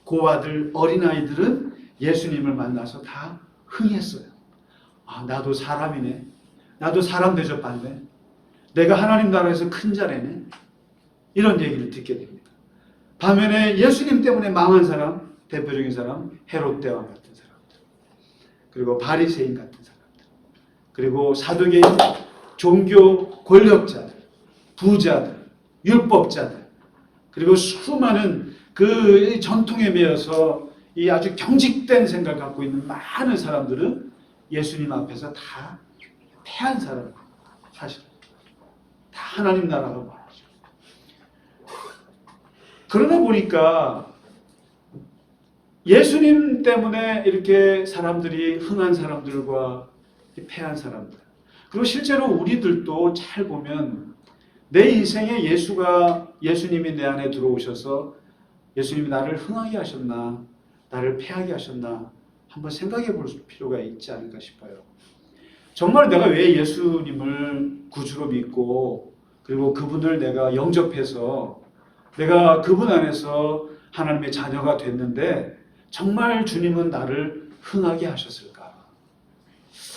Speaker 1: 고아들, 어린아이들은 예수님을 만나서 다 흥했어요. 아, 나도 사람이네. 나도 사람 대접받네. 내가 하나님 나라에서 큰 자네네. 이런 얘기를 듣게 됩니다. 반면에 예수님 때문에 망한 사람, 대표적인 사람, 헤롯 대왕 같은 사람들, 그리고 바리새인 같은 사람들, 그리고 사두개인, 종교 권력자들, 부자들, 율법자들, 그리고 수많은 그 전통에 매여서 이 아주 경직된 생각을 갖고 있는 많은 사람들은 예수님 앞에서 다 패한 사람입니다. 사실 다 하나님 나라라고 말하죠. 그러다 보니까 예수님 때문에 이렇게 사람들이 흥한 사람들과 패한 사람들, 그리고 실제로 우리들도 잘 보면 내 인생에 예수님이 내 안에 들어오셔서 예수님이 나를 흥하게 하셨나, 나를 패하게 하셨나 한번 생각해 볼 필요가 있지 않을까 싶어요. 정말 내가 왜 예수님을 구주로 믿고 그리고 그분을 내가 영접해서 내가 그분 안에서 하나님의 자녀가 됐는데 정말 주님은 나를 흥하게 하셨을까?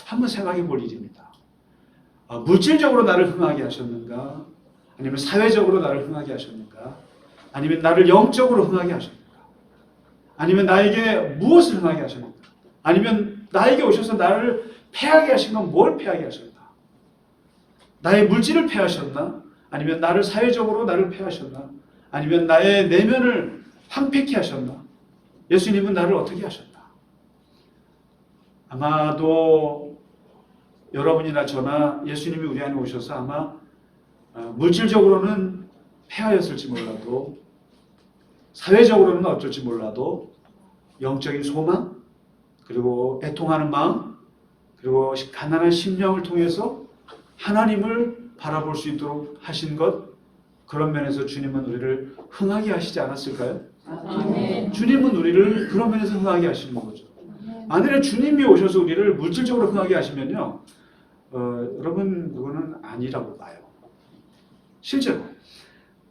Speaker 1: 한번 생각해 볼 일입니다. 물질적으로 나를 흥하게 하셨는가? 아니면 사회적으로 나를 흥하게 하셨는가? 아니면 나를 영적으로 흥하게 하셨는가? 아니면 나에게 무엇을 흥하게 하셨는가? 아니면 나에게 오셔서 나를 패하게 하신 건 뭘 패하게 하셨나? 나의 물질을 패하셨나? 아니면 나를 사회적으로 나를 패하셨나? 아니면 나의 내면을 황폐케 하셨나? 예수님은 나를 어떻게 하셨나? 아마도 여러분이나 저나 예수님이 우리 안에 오셔서 아마 물질적으로는 패하였을지 몰라도 사회적으로는 어쩔지 몰라도 영적인 소망, 그리고 애통하는 마음, 그리고 가난한 심령을 통해서 하나님을 바라볼 수 있도록 하신 것, 그런 면에서 주님은 우리를 흥하게 하시지 않았을까요?
Speaker 3: 아멘.
Speaker 1: 주님은 우리를 그런 면에서 흥하게 하시는 거죠. 만약에 주님이 오셔서 우리를 물질적으로 흥하게 하시면요, 여러분 그거는 아니라고 봐요. 실제로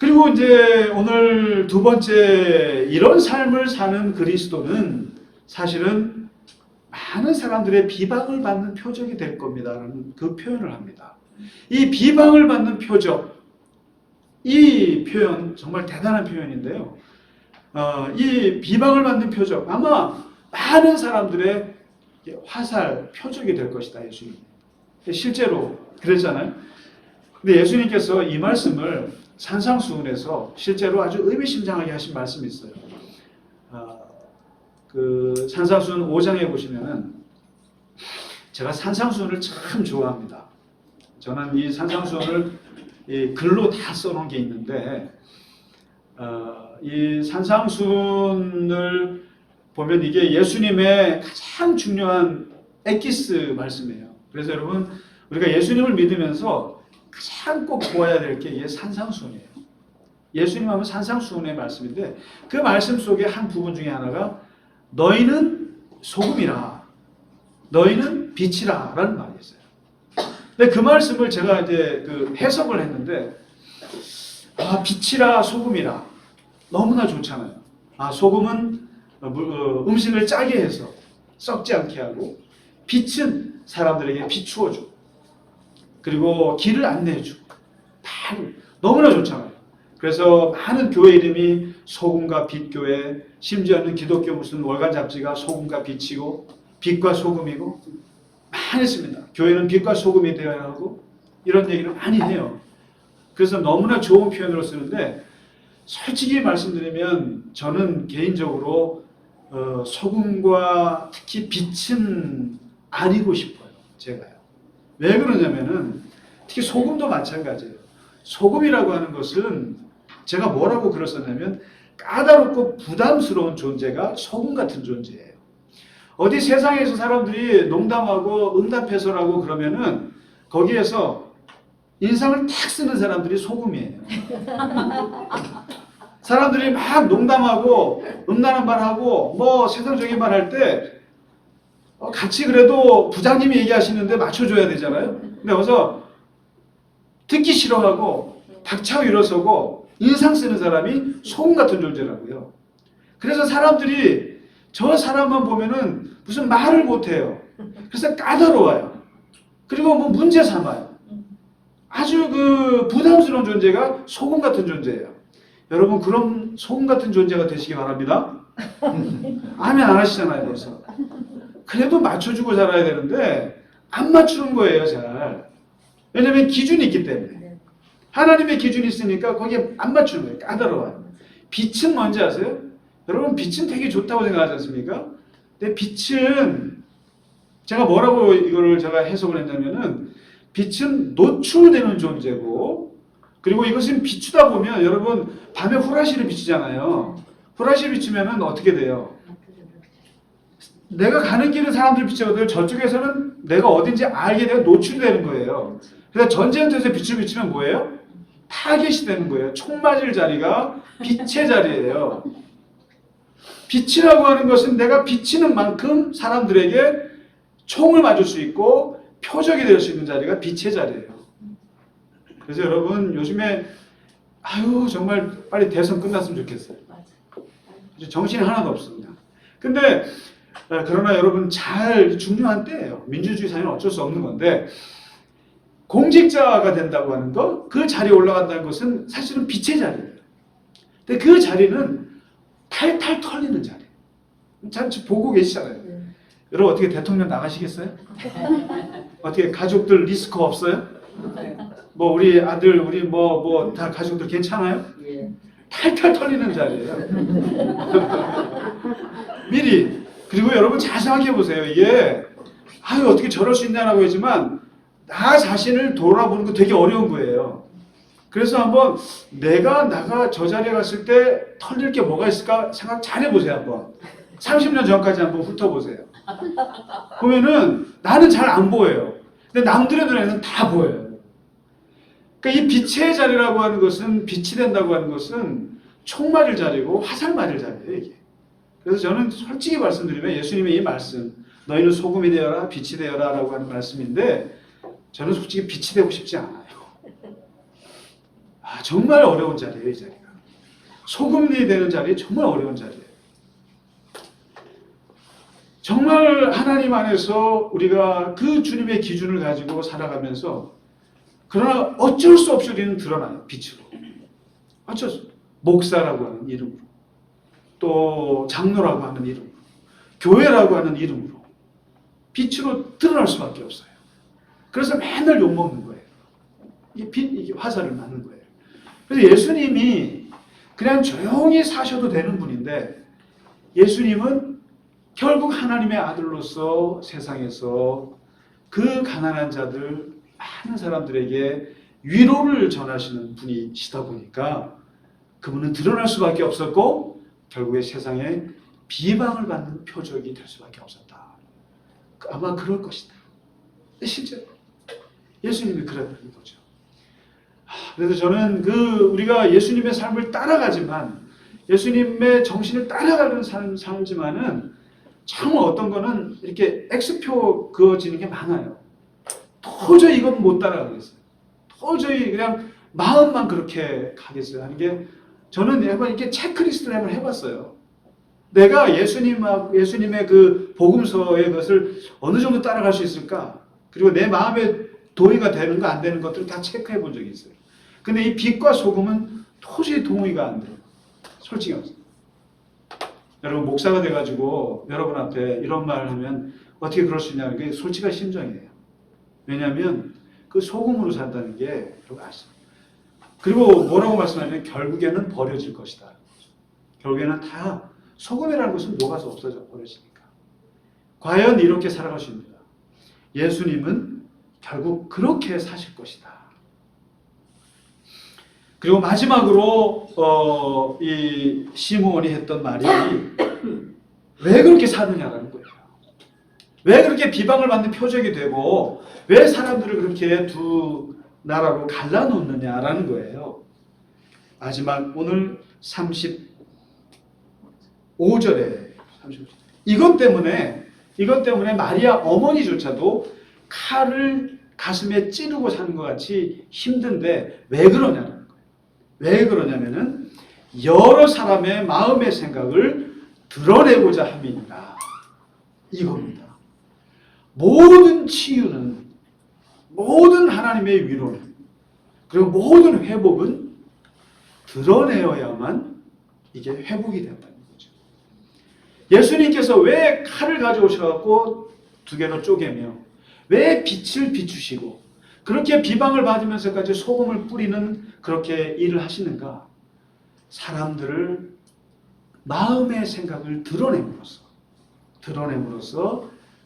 Speaker 1: 그리고 이제 오늘 두 번째, 이런 삶을 사는 그리스도는 사실은 많은 사람들의 비방을 받는 표적이 될 겁니다라는 그 표현을 합니다. 이 비방을 받는 표적, 이 표현 정말 대단한 표현인데요. 이 비방을 받는 표적, 아마 많은 사람들의 화살, 표적이 될 것이다, 예수님. 실제로 그랬잖아요. 근데 예수님께서 이 말씀을 산상수훈에서 실제로 아주 의미심장하게 하신 말씀이 있어요. 그 산상수훈 5장에 보시면은, 제가 산상수훈을 참 좋아합니다. 저는 이 산상수훈을 이 글로 다 써놓은 게 있는데, 이 산상수훈을 보면 이게 예수님의 가장 중요한 엑기스 말씀이에요. 그래서 여러분, 우리가 예수님을 믿으면서 가장 꼭 보아야 될 게 이게 산상수훈이에요. 예수님 하면 산상수훈의 말씀인데, 그 말씀 속에 한 부분 중에 하나가 너희는 소금이라, 너희는 빛이라 라는 말이 있어요. 근데 그 말씀을 제가 이제 그 해석을 했는데, 빛이라 소금이라 너무나 좋잖아요. 소금은 음식을 짜게 해서 썩지 않게 하고, 빛은 사람들에게 비추어 주고, 그리고 길을 안내해 주고, 다 너무나 좋잖아요. 그래서 많은 교회 이름이 소금과 빛교회, 심지어는 기독교 무슨 월간 잡지가 소금과 빛이고 빛과 소금이고 많이 있습니다. 교회는 빛과 소금이 되어야 하고, 이런 얘기를 많이 해요. 그래서 너무나 좋은 표현으로 쓰는데, 솔직히 말씀드리면 저는 개인적으로 소금과 특히 빛은 아니고 싶어요. 제가요. 왜 그러냐면은, 특히 소금도 마찬가지예요. 소금이라고 하는 것은 제가 뭐라고 글었었냐면, 까다롭고 부담스러운 존재가 소금 같은 존재예요. 어디 세상에서 사람들이 농담하고 응답해서라고 그러면은 거기에서 인상을 탁 쓰는 사람들이 소금이에요. 사람들이 막 농담하고 음란한 말하고 뭐 세상적인 말 할 때 같이 그래도 부장님이 얘기하시는데 맞춰줘야 되잖아요. 근데 거기서 듣기 싫어하고 박차고 일어서고 인상 쓰는 사람이 소금 같은 존재라고요. 그래서 사람들이 저 사람만 보면은 무슨 말을 못해요. 그래서 까다로워요. 그리고 뭐 문제 삼아요. 아주 그 부담스러운 존재가 소금 같은 존재예요. 여러분, 그런 소금 같은 존재가 되시기 바랍니다. 아멘 안 하시잖아요, 벌써. 그래도 맞춰주고 살아야 되는데 안 맞추는 거예요, 잘. 왜냐면 기준이 있기 때문에. 하나님의 기준이 있으니까 거기에 안 맞추는 거예요. 까다로워요. 빛은 뭔지 아세요? 여러분, 빛은 되게 좋다고 생각하지 않습니까? 근데 빛은, 제가 뭐라고 이거를 제가 해석을 했냐면은, 빛은 노출되는 존재고, 그리고 이것은 비추다 보면, 여러분 밤에 후라시를 비추잖아요. 후라시 비추면은 어떻게 돼요? 내가 가는 길은 사람들 비추거든요. 저쪽에서는 내가 어딘지 알게 되고 노출되는 거예요. 그래서 전쟁터에서 빛을 비추면 뭐예요? 타겟이 되는 거예요. 총 맞을 자리가 빛의 자리예요. 빛이라고 하는 것은 내가 비치는 만큼 사람들에게 총을 맞을 수 있고 표적이 될 수 있는 자리가 빛의 자리예요. 그래서 여러분, 요즘에 정말 빨리 대선 끝났으면 좋겠어요. 정신이 하나도 없습니다. 근데 그러나 여러분, 잘 중요한 때예요. 민주주의 사회는 어쩔 수 없는 건데, 공직자가 된다고 하는 것, 그 자리에 올라간다는 것은 사실은 빛의 자리예요. 근데 그 자리는 탈탈 털리는 자리. 잘 보고 계시잖아요. 여러분, 어떻게 대통령 나가시겠어요? 어떻게 가족들 리스크 없어요? 뭐 우리 아들, 우리 뭐 다 가족들 괜찮아요? 탈탈 털리는 자리예요. 미리. 그리고 여러분 잘 생각해 보세요. 이게 어떻게 저럴 수 있냐라고 하지만 나 자신을 돌아보는 거 되게 어려운 거예요. 그래서 한번 내가 저 자리에 갔을 때 털릴 게 뭐가 있을까 생각 잘 해보세요. 한번 30년 전까지 한번 훑어보세요. 보면은 나는 잘 안 보여요. 근데 남들의 눈에는 다 보여요. 그러니까 이 빛의 자리라고 하는 것은, 빛이 된다고 하는 것은 총 맞을 자리고 화살 맞을 자리예요, 이게. 그래서 저는 솔직히 말씀드리면 예수님의 이 말씀, 너희는 소금이 되어라, 빛이 되어라 라고 하는 말씀인데, 저는 솔직히 빛이 되고 싶지 않아요. 정말 어려운 자리예요, 이 자리가. 소금이 되는 자리 정말 어려운 자리예요. 정말 하나님 안에서 우리가 그 주님의 기준을 가지고 살아가면서 그러나 어쩔 수 없이 우리는 드러나요. 빛으로. 어쩔 수 없어요. 목사라고 하는 이름으로, 또 장로라고 하는 이름으로, 교회라고 하는 이름으로 빛으로 드러날 수밖에 없어요. 그래서 맨날 욕먹는 거예요. 이게 화살을 맞는 거예요. 그래서 예수님이 그냥 조용히 사셔도 되는 분인데, 예수님은 결국 하나님의 아들로서 세상에서 그 가난한 자들, 많은 사람들에게 위로를 전하시는 분이시다 보니까 그분은 드러날 수밖에 없었고 결국에 세상에 비방을 받는 표적이 될 수밖에 없었다. 아마 그럴 것이다. 실제로 예수님이 그랬다는 거죠. 그래서 저는 우리가 예수님의 삶을 따라가지만, 예수님의 정신을 따라가는 삶을 살지만은 참 어떤 거는 이렇게 X표 그어지는 게 많아요. 도저히 이건 못 따라가겠어요. 도저히 그냥 마음만 그렇게 가겠어요 하는 게, 저는 한번 이렇게 체크리스트를 한번 해봤어요. 내가 예수님의 그 복음서의 것을 어느 정도 따라갈 수 있을까? 그리고 내 마음에 동의가 되는 거 안 되는 것들을 다 체크해 본 적이 있어요. 근데 이 빛과 소금은 도저히 동의가 안 돼요. 솔직히 말해서. 여러분, 목사가 돼가지고 여러분 앞에 이런 말을 하면 어떻게 그럴 수 있냐는 게 솔직한 심정이에요. 왜냐하면 그 소금으로 산다는 게 여러분 아시죠? 그리고 뭐라고 말씀하냐면 결국에는 버려질 것이다. 결국에는 다 소금이라는 것은 녹아서 없어져 버려지니까. 과연 이렇게 살아갈 수 있는가? 예수님은 결국 그렇게 사실 것이다. 그리고 마지막으로 이 시므온이 했던 말이 왜 그렇게 사느냐라는 거예요. 왜 그렇게 비방을 받는 표적이 되고 왜 사람들을 그렇게 두 나라로 갈라놓느냐라는 거예요. 마지막 오늘 35절에 이것 때문에 마리아 어머니조차도 칼을 가슴에 찌르고 사는 것 같이 힘든데 왜 그러냐는 거예요. 왜 그러냐면은 여러 사람의 마음의 생각을 드러내고자 함이니라. 이겁니다. 모든 치유는, 모든 하나님의 위로는, 그리고 모든 회복은 드러내어야만 이게 회복이 된다는 거죠. 예수님께서 왜 칼을 가져오셔갖고 두 개로 쪼개며 왜 빛을 비추시고 그렇게 비방을 받으면서까지 소금을 뿌리는 그렇게 일을 하시는가? 사람들을 마음의 생각을 드러냄으로써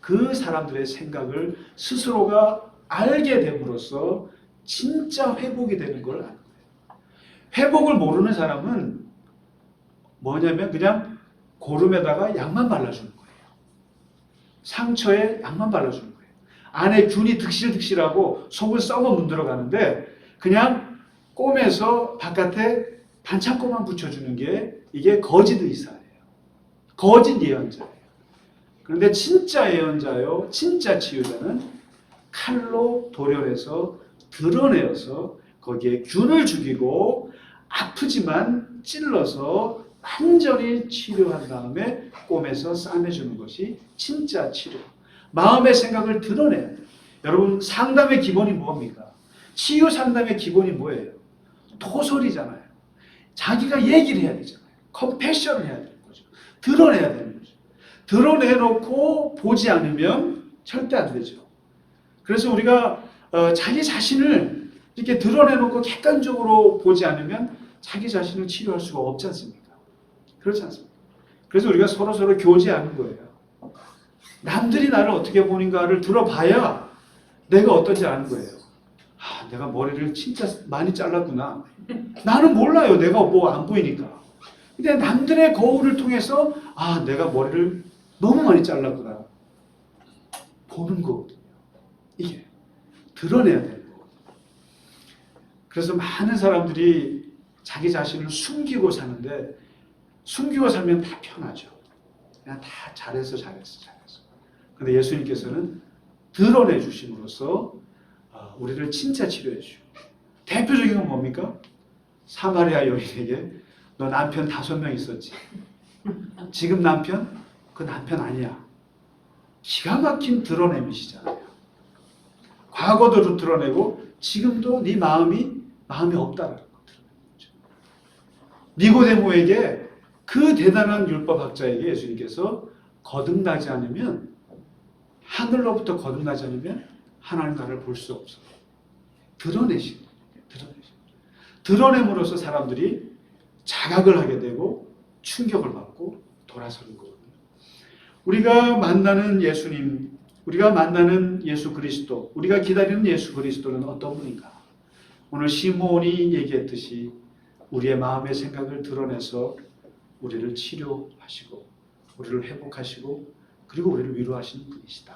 Speaker 1: 그 사람들의 생각을 스스로가 알게 됨으로써 진짜 회복이 되는 걸 아는 거예요. 회복을 모르는 사람은 뭐냐면 그냥 고름에다가 약만 발라주는 거예요. 상처에 약만 발라주는 거예요. 안에 균이 득실득실하고 속을 썩어 문들어가는데 그냥 꿰매서 바깥에 반창고만 붙여주는 게 이게 거짓 의사예요. 거짓 예언자예요. 그런데 진짜 예언자요, 진짜 치유자는 칼로 도려내서 드러내어서 거기에 균을 죽이고 아프지만 찔러서 완전히 치료한 다음에 꿰매서 싸매주는 것이 진짜 치료. 마음의 생각을 드러내야 돼요. 여러분, 상담의 기본이 뭡니까? 치유 상담의 기본이 뭐예요? 토설이잖아요. 자기가 얘기를 해야 되잖아요. 컴패션을 해야 되는 거죠. 드러내야 되는 거죠. 드러내놓고 보지 않으면 절대 안 되죠. 그래서 우리가 자기 자신을 이렇게 드러내놓고 객관적으로 보지 않으면 자기 자신을 치료할 수가 없지 않습니까? 그렇지 않습니까? 그래서 우리가 서로 교제하는 거예요. 남들이 나를 어떻게 보는가를 들어봐야 내가 어떤지 아는 거예요. 아, 내가 머리를 진짜 많이 잘랐구나. 나는 몰라요. 내가 뭐 안 보이니까. 근데 남들의 거울을 통해서 아, 내가 머리를 너무 많이 잘랐구나. 보는 거거든요. 이게 드러내야 되는 거거든요. 그래서 많은 사람들이 자기 자신을 숨기고 사는데 숨기고 살면 다 편하죠. 그냥 다 잘했어. 근데 예수님께서는 드러내 주심으로써 우리를 진짜 치료해 주시고, 대표적인 건 뭡니까? 사마리아 여인에게 너 남편 5명 있었지? 지금 남편? 그 남편 아니야. 기가 막힌 드러냄이시잖아요. 과거도 드러내고 지금도 네 마음이 없다라는 거 드러내죠. 니고데모에게 그 대단한 율법학자에게 예수님께서 거듭나지 않으면, 하늘로부터 거듭나지 않으면 하나님 나라를 볼 수 없어. 드러내신 거예요. 드러냄으로써 사람들이 자각을 하게 되고 충격을 받고 돌아서는 거거든요. 우리가 만나는 예수님, 우리가 만나는 예수 그리스도, 우리가 기다리는 예수 그리스도는 어떤 분인가? 오늘 시몬이 얘기했듯이 우리의 마음의 생각을 드러내서 우리를 치료하시고 우리를 회복하시고 그리고 우리를 위로하시는 분이시다.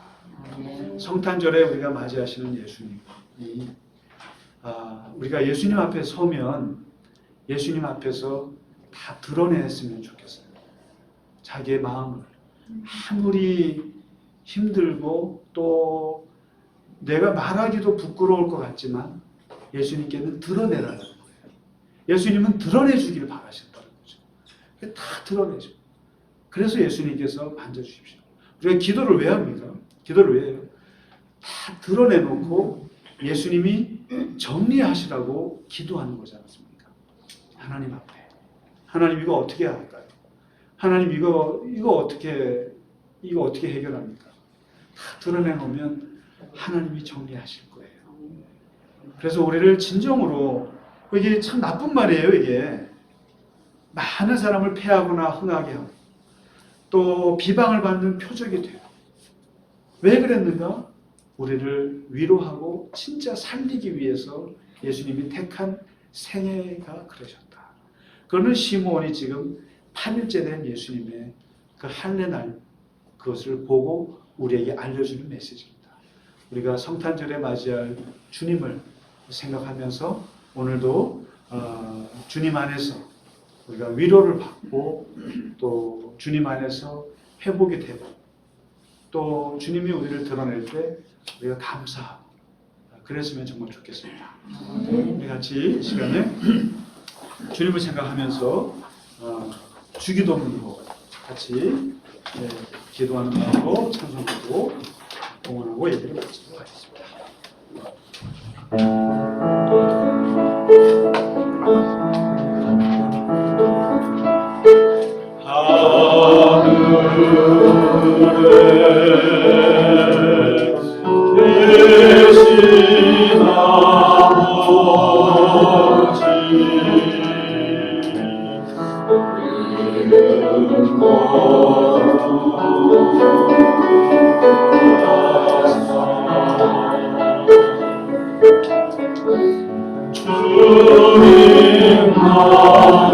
Speaker 1: 성탄절에 우리가 맞이하시는 예수님이 우리가 예수님 앞에 서면 예수님 앞에서 다 드러냈으면 좋겠어요. 자기의 마음을 아무리 힘들고 또 내가 말하기도 부끄러울 것 같지만 예수님께는 드러내라는 거예요. 예수님은 드러내주기를 바라신다는 거죠. 다 드러내죠. 그래서 예수님께서 만져주십시오. 우리가 기도를 왜 합니까? 기도를 왜 해요? 다 드러내놓고 예수님이 정리하시라고 기도하는 거지 않습니까? 하나님 앞에. 하나님 이거 어떻게 할까요? 하나님 이거 어떻게 해결합니까? 다 드러내놓으면 하나님이 정리하실 거예요. 그래서 우리를 진정으로, 이게 참 나쁜 말이에요. 이게 많은 사람을 폐하거나 흥하게 하고 또 비방을 받는 표적이 돼요. 왜 그랬는가? 우리를 위로하고 진짜 살리기 위해서 예수님이 택한 생애가 그러셨다. 그거는 시므온이 지금 8일째 된 예수님의 그 할례날 그것을 보고 우리에게 알려주는 메시지입니다. 우리가 성탄절에 맞이할 주님을 생각하면서 오늘도 주님 안에서 우리가 위로를 받고 또 주님 안에서 회복이 되고 또 주님이 우리를 드러낼 때 우리가 감사하고 그랬으면 정말 좋겠습니다. 우리 같이 이 시간에 주님을 생각하면서 주기도문으로 같이 기도하는 마음으로 찬송하고 봉헌하고 예배를 마치도록 하겠습니다.
Speaker 2: 주님 나라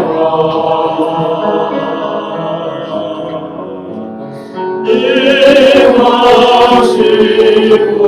Speaker 2: 임하시고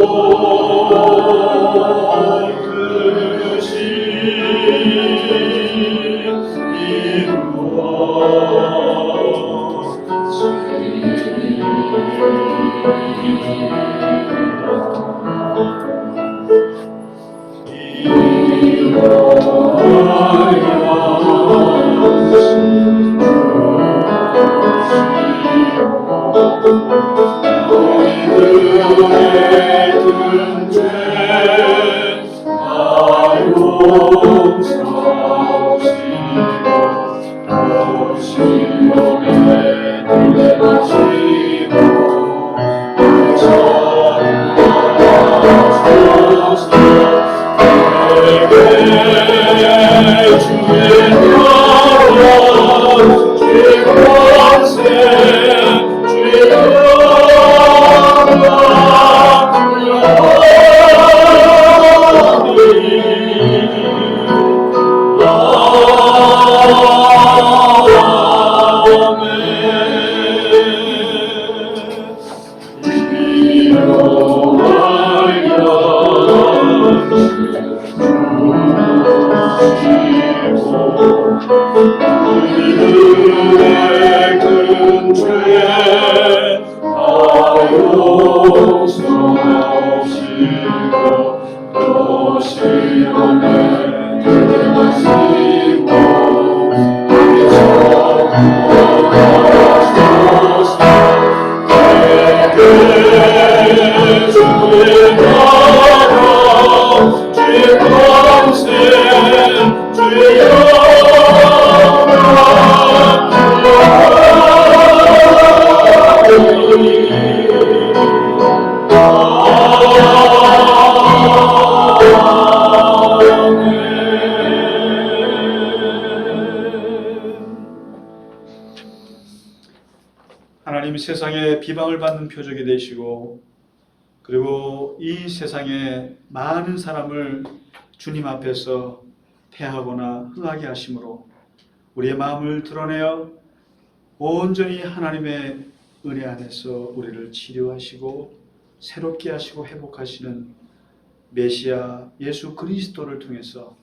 Speaker 2: 뜻이
Speaker 4: 또 시험에 들어가시고
Speaker 1: 세상에 비방을 받는 표적이 되시고 그리고 이 세상에 많은 사람을 주님 앞에서 패하거나 흥하게 하심으로 우리의 마음을 드러내어 온전히 하나님의 은혜 안에서 우리를 치료하시고 새롭게 하시고 회복하시는 메시아 예수 그리스도를 통해서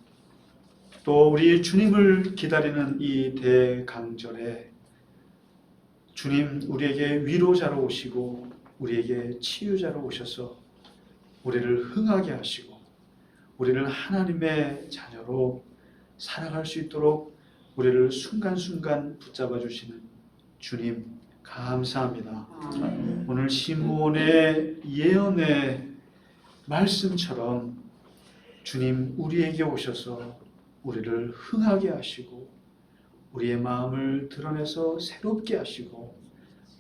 Speaker 1: 또 우리 주님을 기다리는 이 대강절에 주님 우리에게 위로자로 오시고 우리에게 치유자로 오셔서 우리를 흥하게 하시고 우리를 하나님의 자녀로 살아갈 수 있도록 우리를 순간순간 붙잡아 주시는 주님 감사합니다. 오늘 시므온의 예언의 말씀처럼 주님 우리에게 오셔서 우리를 흥하게 하시고 우리의 마음을 드러내서 새롭게 하시고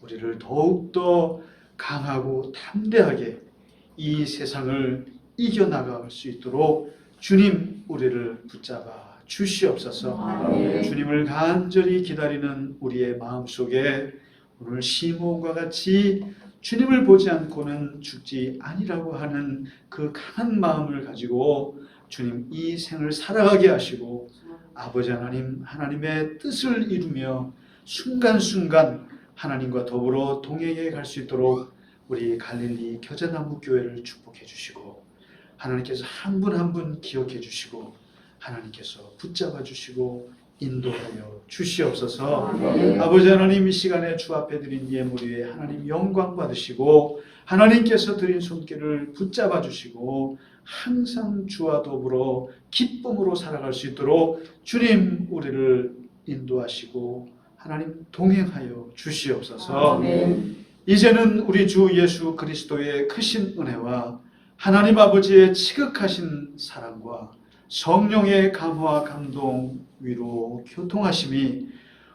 Speaker 1: 우리를 더욱더 강하고 담대하게 이 세상을 이겨나갈 수 있도록 주님 우리를 붙잡아 주시옵소서. 주님을 간절히 기다리는 우리의 마음속에 오늘 시므온과 같이 주님을 보지 않고는 죽지 아니라고 하는 그 강한 마음을 가지고 주님 이 생을 살아가게 하시고 아버지 하나님 하나님의 뜻을 이루며 순간순간 하나님과 더불어 동행해 갈 수 있도록 우리 갈릴리 겨자나무 교회를 축복해 주시고 하나님께서 한 분 한 분 기억해 주시고 하나님께서 붙잡아 주시고 인도하여 주시옵소서. 아버지 하나님 이 시간에 주 앞에 드린 예물 위에 하나님 영광 받으시고 하나님께서 드린 손길을 붙잡아 주시고 항상 주와 더불어 기쁨으로 살아갈 수 있도록 주님 우리를 인도하시고 하나님 동행하여 주시옵소서. 이제는 우리 주 예수 그리스도의 크신 은혜와 하나님 아버지의 지극하신 사랑과 성령의 감화 감동 위로 교통하심이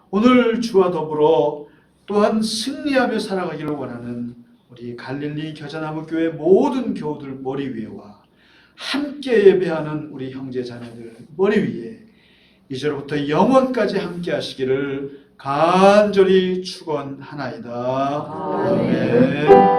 Speaker 1: 오늘 주와 더불어 또한 승리하며 살아가기를 원하는 우리 갈릴리 겨자나무 교회 모든 교우들 머리 위에와 함께 예배하는 우리 형제 자매들 머리 위에 이제로부터 영원까지 함께 하시기를 간절히 축원하나이다. 아멘.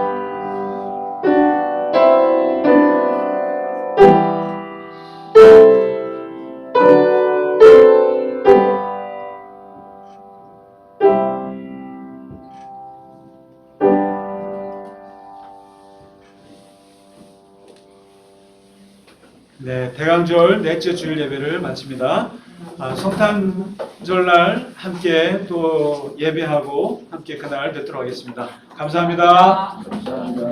Speaker 1: 네, 대강절 넷째 주일 예배를 마칩니다. 성탄절날 함께 또 예배하고 함께 그날 뵙도록 하겠습니다. 감사합니다.
Speaker 2: 감사합니다.